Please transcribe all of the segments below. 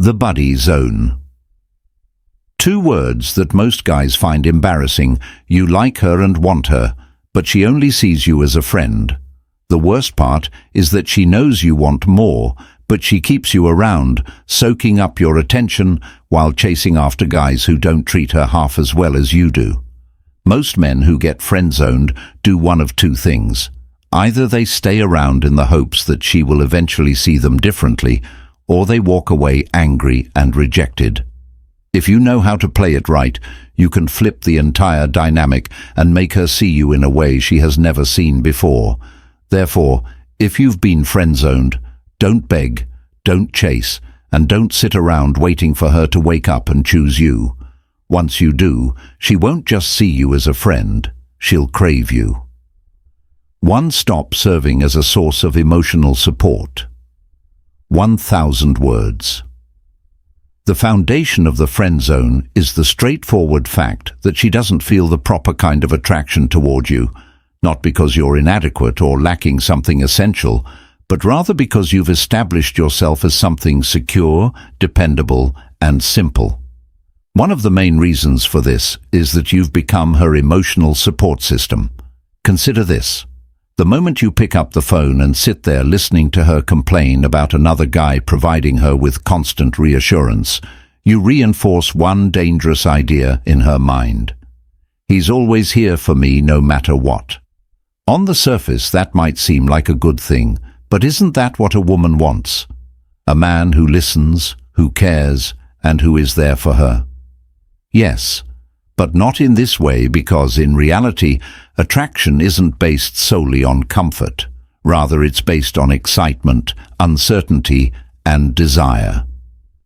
The buddy zone. Two words that most guys find embarrassing. You like her and want her, but she only sees you as a friend. The worst part is that she knows you want more, but she keeps you around, soaking up your attention while chasing after guys who don't treat her half as well as you do. Most men who get friend-zoned do one of two things. Either they stay around in the hopes that she will eventually see them differently, or they walk away angry and rejected. If you know how to play it right, you can flip the entire dynamic and make her see you in a way she has never seen before. Therefore, if you've been friend-zoned, don't beg, don't chase, and don't sit around waiting for her to wake up and choose you. Once you do, she won't just see you as a friend, she'll crave you. 1. Stop serving as a source of emotional support. 1,000 words. The foundation of the friend zone is the straightforward fact that she doesn't feel the proper kind of attraction toward you, not because you're inadequate or lacking something essential, but rather because you've established yourself as something secure, dependable, and simple. One of the main reasons for this is that you've become her emotional support system. Consider this. The moment you pick up the phone and sit there listening to her complain about another guy providing her with constant reassurance, you reinforce one dangerous idea in her mind. He's always here for me no matter what. On the surface, that might seem like a good thing, but isn't that what a woman wants? A man who listens, who cares, and who is there for her. Yes, but not in this way, because in reality, attraction isn't based solely on comfort. Rather, it's based on excitement, uncertainty, and desire.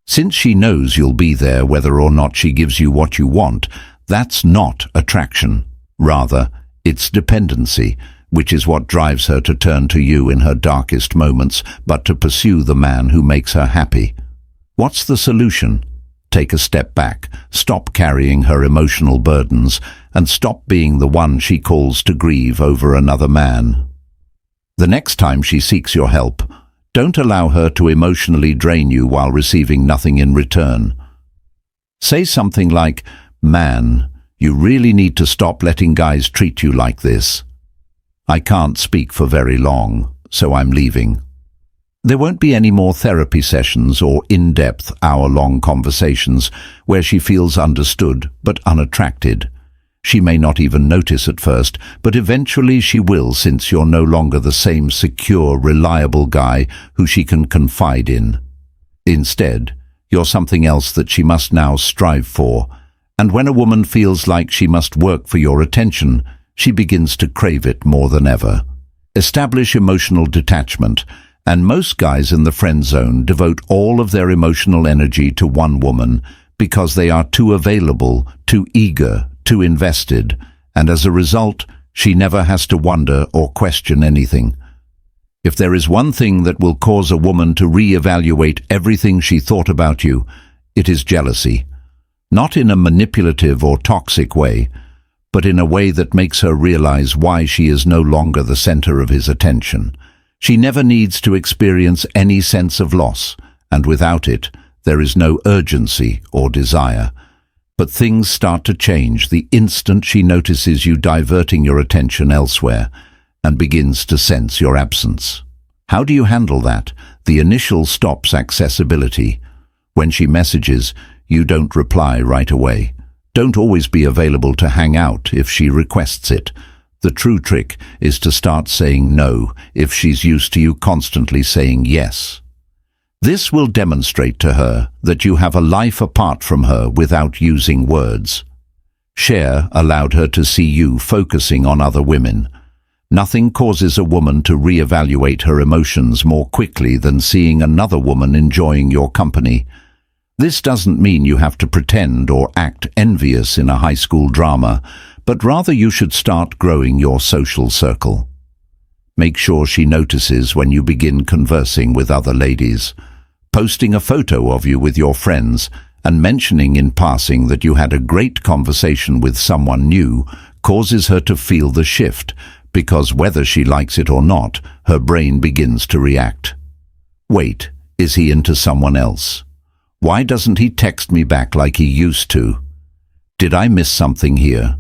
Since she knows you'll be there whether or not she gives you what you want, that's not attraction. Rather, it's dependency, which is what drives her to turn to you in her darkest moments, but to pursue the man who makes her happy. What's the solution? Take a step back, stop carrying her emotional burdens, and stop being the one she calls to grieve over another man. The next time she seeks your help, don't allow her to emotionally drain you while receiving nothing in return. Say something like, "Man, you really need to stop letting guys treat you like this. I can't speak for very long, so I'm leaving." There won't be any more therapy sessions or in-depth hour-long conversations where she feels understood but unattracted. She may not even notice at first, but eventually she will, since you're no longer the same secure, reliable guy who she can confide in. Instead, you're something else that she must now strive for, and when a woman feels like she must work for your attention, she begins to crave it more than ever. Establish emotional detachment, and most guys in the friend zone devote all of their emotional energy to one woman because they are too available, too eager, too invested, and as a result, she never has to wonder or question anything. If there is one thing that will cause a woman to re-evaluate everything she thought about you, it is jealousy. Not in a manipulative or toxic way, but in a way that makes her realize why she is no longer the center of his attention. She never needs to experience any sense of loss, and without it, there is no urgency or desire. But things start to change the instant she notices you diverting your attention elsewhere and begins to sense your absence. How do you handle that? The initial stops accessibility. When she messages, you don't reply right away. Don't always be available to hang out if she requests it. The true trick is to start saying no if she's used to you constantly saying yes. This will demonstrate to her that you have a life apart from her without using words. Cher allowed her to see you focusing on other women. Nothing causes a woman to re-evaluate her emotions more quickly than seeing another woman enjoying your company. This doesn't mean you have to pretend or act envious in a high school drama, but rather you should start growing your social circle. Make sure she notices when you begin conversing with other ladies. Posting a photo of you with your friends and mentioning in passing that you had a great conversation with someone new causes her to feel the shift, because whether she likes it or not, her brain begins to react. Wait, is he into someone else? Why doesn't he text me back like he used to? Did I miss something here?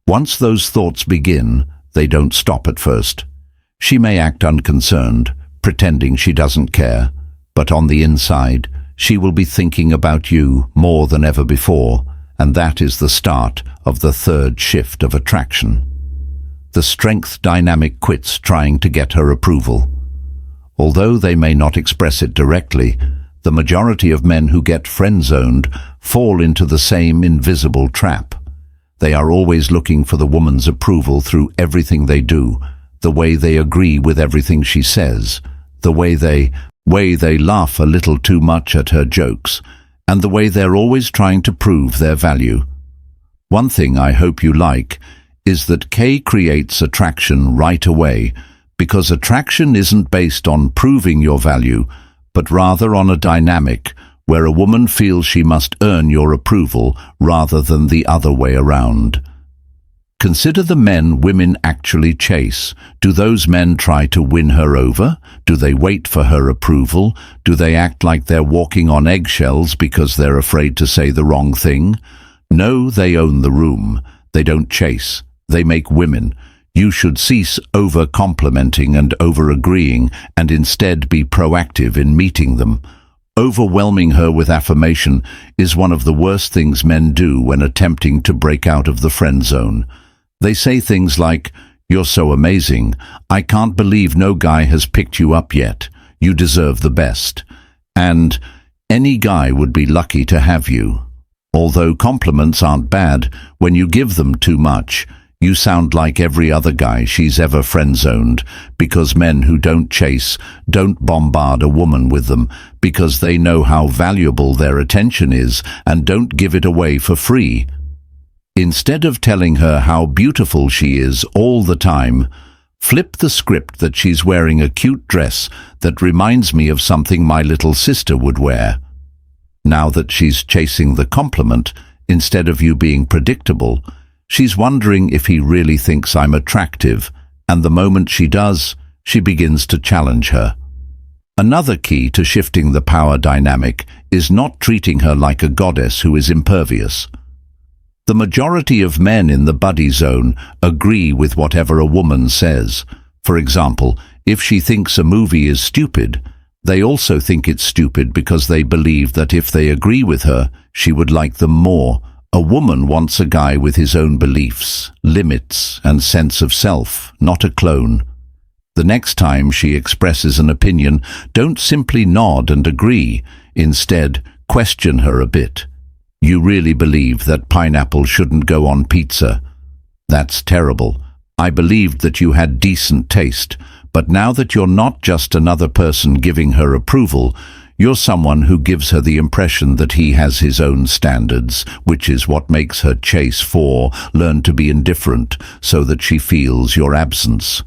Once those thoughts begin, they don't stop at first. She may act unconcerned, pretending she doesn't care, but on the inside, she will be thinking about you more than ever before, and that is the start of the third shift of attraction. The strength dynamic quits trying to get her approval. Although they may not express it directly, the majority of men who get friend-zoned fall into the same invisible trap. They are always looking for the woman's approval through everything they do, the way they agree with everything she says, the way they laugh a little too much at her jokes, and the way they're always trying to prove their value. One thing I hope you like is that K creates attraction right away, because attraction isn't based on proving your value, but rather on a dynamic where a woman feels she must earn your approval rather than the other way around. Consider the men women actually chase. Do those men try to win her over? Do they wait for her approval? Do they act like they're walking on eggshells because they're afraid to say the wrong thing? No, they own the room. They don't chase. They make women. You should cease over-complimenting and over-agreeing and instead be proactive in meeting them. Overwhelming her with affirmation is one of the worst things men do when attempting to break out of the friend zone. They say things like, "You're so amazing. I can't believe no guy has picked you up yet. You deserve the best." And, "Any guy would be lucky to have you." Although compliments aren't bad, when you give them too much, you sound like every other guy she's ever friend-zoned, because men who don't chase don't bombard a woman with them because they know how valuable their attention is and don't give it away for free. Instead of telling her how beautiful she is all the time, flip the script that she's wearing a cute dress that reminds me of something my little sister would wear. Now that she's chasing the compliment, instead of you being predictable, she's wondering if he really thinks I'm attractive, and the moment she does, she begins to challenge her. Another key to shifting the power dynamic is not treating her like a goddess who is impervious. The majority of men in the buddy zone agree with whatever a woman says. For example, if she thinks a movie is stupid, they also think it's stupid because they believe that if they agree with her, she would like them more. A woman wants a guy with his own beliefs, limits, and sense of self, not a clone. The next time she expresses an opinion, don't simply nod and agree. Instead, question her a bit. "You really believe that pineapple shouldn't go on pizza? That's terrible. I believed that you had decent taste, but now that you're not just another person giving her approval, you're someone who gives her the impression that he has his own standards, which is what makes her chase for, learn to be indifferent, so that she feels your absence."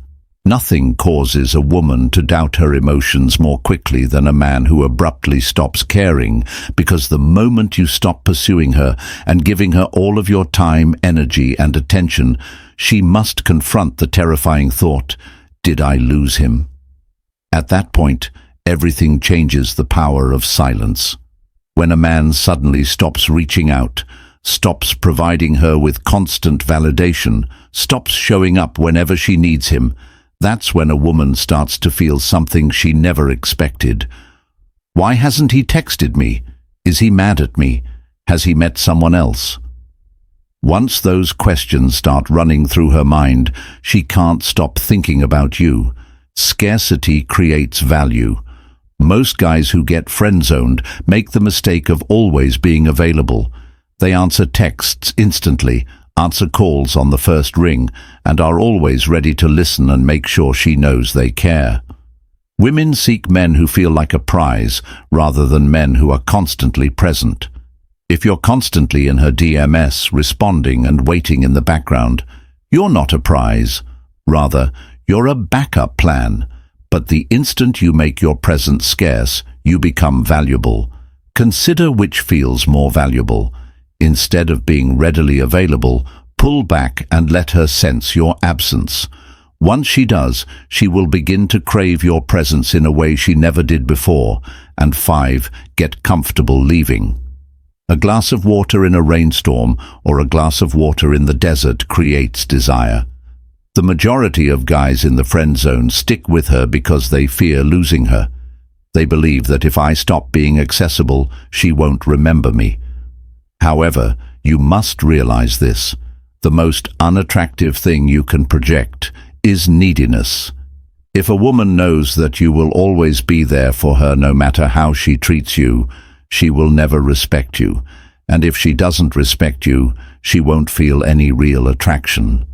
Nothing causes a woman to doubt her emotions more quickly than a man who abruptly stops caring, because the moment you stop pursuing her and giving her all of your time, energy, and attention, she must confront the terrifying thought, "Did I lose him?" At that point, everything changes. The power of silence. When a man suddenly stops reaching out, stops providing her with constant validation, stops showing up whenever she needs him, that's when a woman starts to feel something she never expected. Why hasn't he texted me? Is he mad at me? Has he met someone else? Once those questions start running through her mind, she can't stop thinking about you. Scarcity creates value. Most guys who get friend-zoned make the mistake of always being available. They answer texts instantly, answer calls on the first ring, and are always ready to listen and make sure she knows they care. Women seek men who feel like a prize rather than men who are constantly present. If you're constantly in her DMS, responding and waiting in the background, you're not a prize. Rather, you're a backup plan. But the instant you make your presence scarce, you become valuable. Consider which feels more valuable. Instead of being readily available, pull back and let her sense your absence. Once she does, she will begin to crave your presence in a way she never did before, and 5. Get comfortable leaving. A glass of water in a rainstorm or a glass of water in the desert creates desire. The majority of guys in the friend zone stick with her because they fear losing her. They believe that if I stop being accessible, she won't remember me. However, you must realize this. The most unattractive thing you can project is neediness. If a woman knows that you will always be there for her no matter how she treats you, she will never respect you. And if she doesn't respect you, she won't feel any real attraction.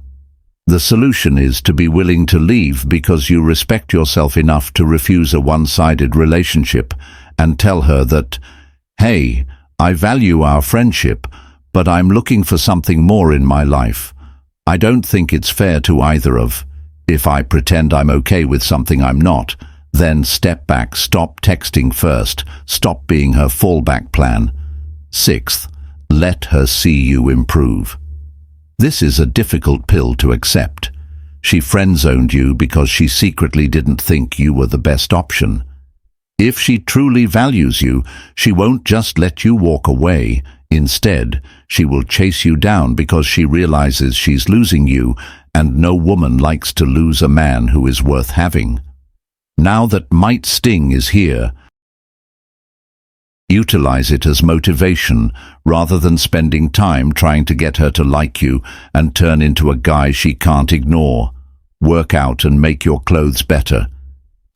The solution is to be willing to leave because you respect yourself enough to refuse a one-sided relationship and tell her that, hey, I value our friendship, but I'm looking for something more in my life. I don't think it's fair to either of. If I pretend I'm okay with something I'm not, then step back, stop texting first, stop being her fallback plan. 6th, let her see you improve. This is a difficult pill to accept. She friend-zoned you because she secretly didn't think you were the best option. If she truly values you, she won't just let you walk away. Instead, she will chase you down because she realizes she's losing you, and no woman likes to lose a man who is worth having. Now that might sting is here, utilize it as motivation rather than spending time trying to get her to like you and turn into a guy she can't ignore. Work out and make your clothes better.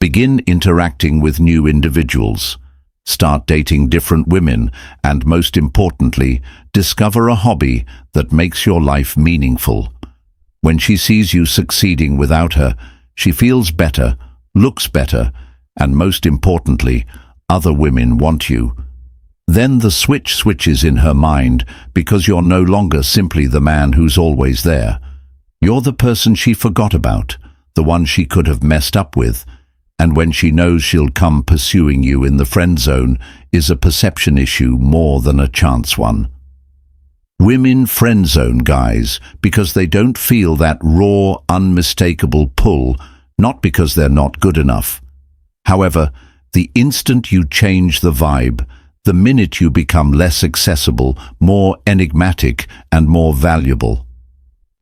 Begin interacting with new individuals. Start dating different women, and most importantly, discover a hobby that makes your life meaningful. When she sees you succeeding without her, she feels better, looks better, and most importantly, other women want you. Then the switch switches in her mind because you're no longer simply the man who's always there. You're the person she forgot about, the one she could have messed up with. And when she knows she'll come pursuing you in the friend zone is a perception issue more than a chance one. Women friend zone guys because they don't feel that raw, unmistakable pull, not because they're not good enough. However, the instant you change the vibe, the minute you become less accessible, more enigmatic, and more valuable,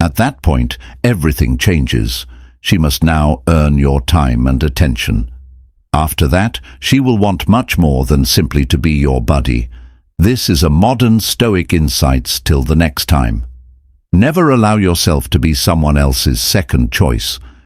at that point, everything changes. She must now earn your time and attention. After that, she will want much more than simply to be your buddy. This is a modern Stoic insights till the next time. Never allow yourself to be someone else's second choice.